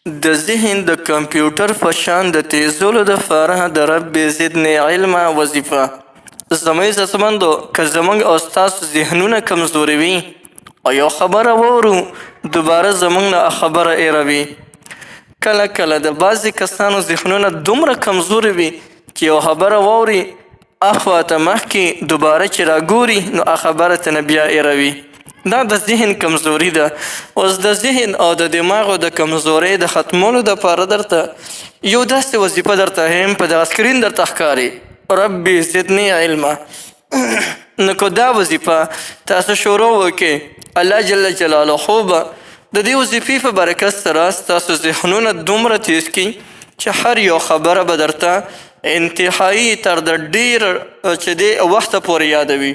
د ذهن د کمپیوټر په شان د تیزولو دپاره د رب زدنی علمه وظیفه. زما عزتمندو، که زموږ او ستاسو ذهنونه کمزوري وي او یو خبره واورو دوباره زموږ نه خبره هېروي. کله کله د بعضې کسانو ذهنونه دومره کمزوري وي چې یو خبره واوري اخواته مخکې دوباره چې راګوري نو خبره ترنه بیا هېروي. دا د ذهن کمزوري ده. اوس د ذهن او د دماغو د کمزورۍ د ختمولو دپاره درته یو داسې وظیفه درته ښیم، په دغه سکرین درته ښکاري ربي زدنی علمه. نو که دا وظیفه تاسو شروع وکړئ، الله جل جلاله به د دې وظیفې په برکت سره ستاسو ذهنونه دومره تیز کړي چې هر یو خبره به درته انتهایي تر د ډېر چې دی وخته پورې یادوي.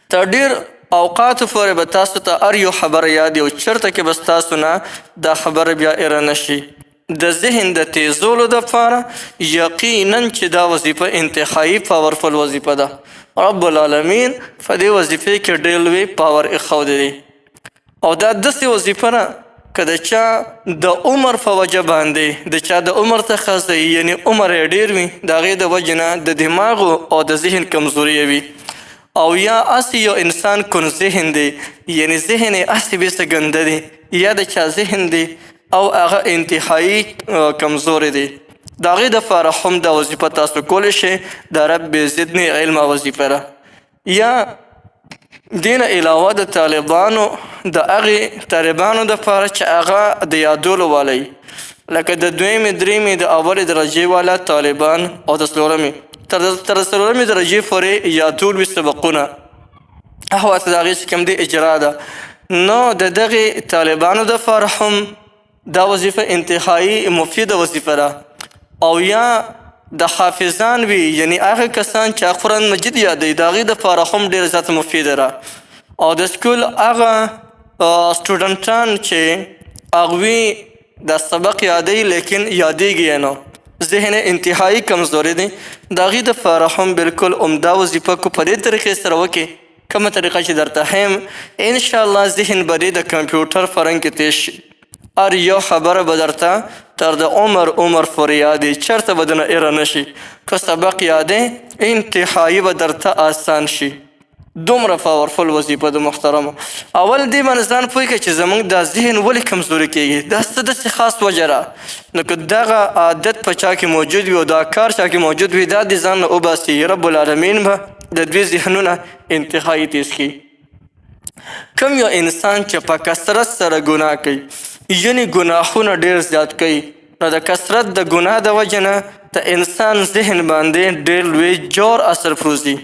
تر ډېر اوقاتو پورې به تاسو ته هر یو خبره یاد او چېرته کې به ستاسو نه دا خبره بیا هېره نه شي. د ذهن د تیزولو دپاره یقینا چې دا وظیفه انتهایي پاورفل وظیفه ده. رب العالمین په دې وظیفې کې ډېر لوی پاور ایښودی دی. او دا داسې وظیفه ده که د چا د عمر په وجه باندې د چا د عمر څخه یعنې عمر یې ډېر وي، د هغې د وجې نه د دماغو او د ذهن کمزوري وي، او یا هسې یو انسان کن ذهن دی، یعنی ذهن یې هسې بېسه ګنده دی، یا د چا ذهن دی او هغه انتهایي کمزوری دی. د هغې دپاره هم دا وظیفه تاسو کولی شئ، د رب زدنی علمه وظیفه ده. یا دې نه علاوه د طالبانو د هغې طالبانو دپاره چې هغه د یادولو والی، لکه د دویمې درېمې د اولې درجې والا طالبان او د څلورمې تر 4مې درجې پورې یادول وي سبقونه، هغه ته د هغې چې کوم دی اجرا ده. نو د دغې طالبانو دپاره هم دا وظیفه انتهایي مفیده وظیفه ده. او یا د حافظان وي، یعنی هغه کسان چې قرآن مجید یادوي، د هغې دپاره هم ډېره زیاته مفیده ده. او د سکول هغه سټوډنټان چې هغوی د سبق یادوي لیکن یادیږي یې نه، ذهن انتهایی کمزوری دی، د هغې دپاره هم بلکل عمده وظیفه کو په دې طریقې سره وکړي کومه طریقه چې درته ښیم. انشاءالله ذهن به د کمپیوټر په رنګ کې تیز شي، هر یو خبره به درته تر د عمر پورې یادي، چېرته به دنه هېره نه شي. که سبق یادی انتهایی به درته آسان شي. دومره پاورفل وظیفه ده محترمه. اول دې باندې ځان پوه کړه چې زموږ دا ذهن ولې کمزوري کېږي، دا څه داسې خاص وجه ده. نو که دغه عادت په چا کې موجود وي او دا کار چا کې موجود وي، دا د ځان نه وباسي، رب العالمین به د دوی ذهنونه انتهایي تیز کړي. کوم یو انسان چې په کثرت سره ګناه کوي، یعنې ګناهونه ډېر زیات کوي، نو د کثرت د ګناه د وجې نه د انسان ذهن باندې ډېر لوی جور اثر پروزي.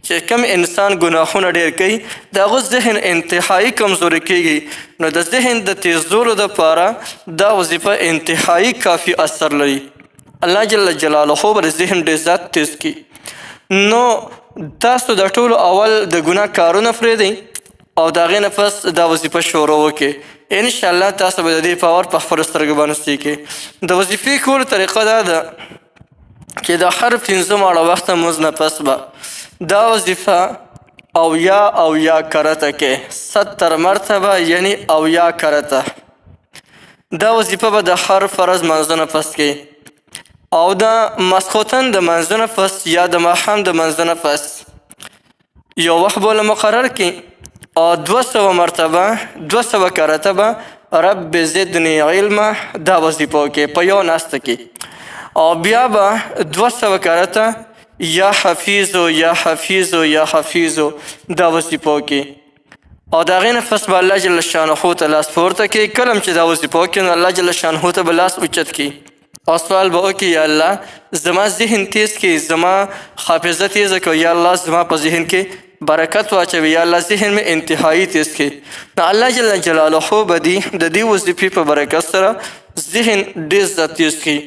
چې کوم انسان ګناهونه ډېر کوي د هغه ذهن انتهایي کمزوري کېږي. نو د ذهن د تیزولو دپاره دا وظیفه انتهایي کافي اثر لري. الله جل جلاله به د ذهن ډېر زیات تیز کړي. نو تاسو د ټولو اول د ګناه کارونه پرېږدئ او د هغې نه پس دا وظیفه شروع وکړئ. انشاءالله تاسو به د دې پاور په خپلو سترګو باندې څه کړئ. د وظیفې کولو طریقه دا ده چې د هر 5 ماړه وخته مونځ نه پس به دا وظیفه اویا کرته کې 70 مرتبه، یعنی اویا کرته دا وظیفه به د هر فرض منځه نه پس کې، او د ماسخوتن د منځه نه پس یا د ماښام د منځه نه پس یو وخت به مقرر کړي او 200 مرتبه 200 کرته به رب زدنی علمه دا وظیفه وکړي په یو ناسته کې، او بیا به 200 کرته یا حفیظو یا حفیظو یا حفیظو دا وظیفه وکړي. او د هغې نه پس به الله جل شانهو ته لاس پورته کړي. کله چې دا وظیفه وکړي نو الله جل شانهو ته به لاس اوچت کړي او سوال به وکړي، یا الله زما ذهن تیز کړي، زما حافظه تیزه کړه، یا الله زما په ذهن کې برکت واچوي، یا الله ذهن مې انتهایي تیز کړي. نو الله جل جلاله به د دې وظیفې په برکت سره ذهن ډېر زیات تیز کړي.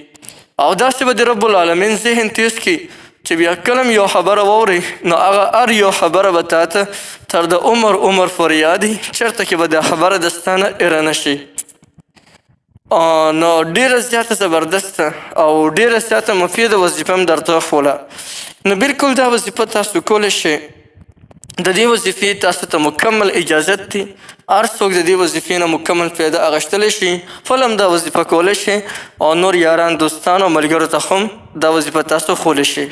او داسې به د رب العالمین ذهن تیز کړي چې بیا کله یو خبره واوري نو هغه هر یو خبره به تا ته تر د عمر پورې یادي، چېرته کې به دا خبره د ستا نه هېره نه شي. نو ډېره زیاته زبردسته او ډېره زیاته مفیده وظیفه هم درته وښوله. نو بلکل دا وظیفه تاسو کولی شئ د دې وظیفې تاسو ته مکمل اجازت دی. هر څوک د دې وظیفې نه مکمل فایده اخیستلی شي، فلم دا وظیفه کولی شي او نور یاران دوستان او ملګرو ته هم دا وظیفه تاسو ښولی شي.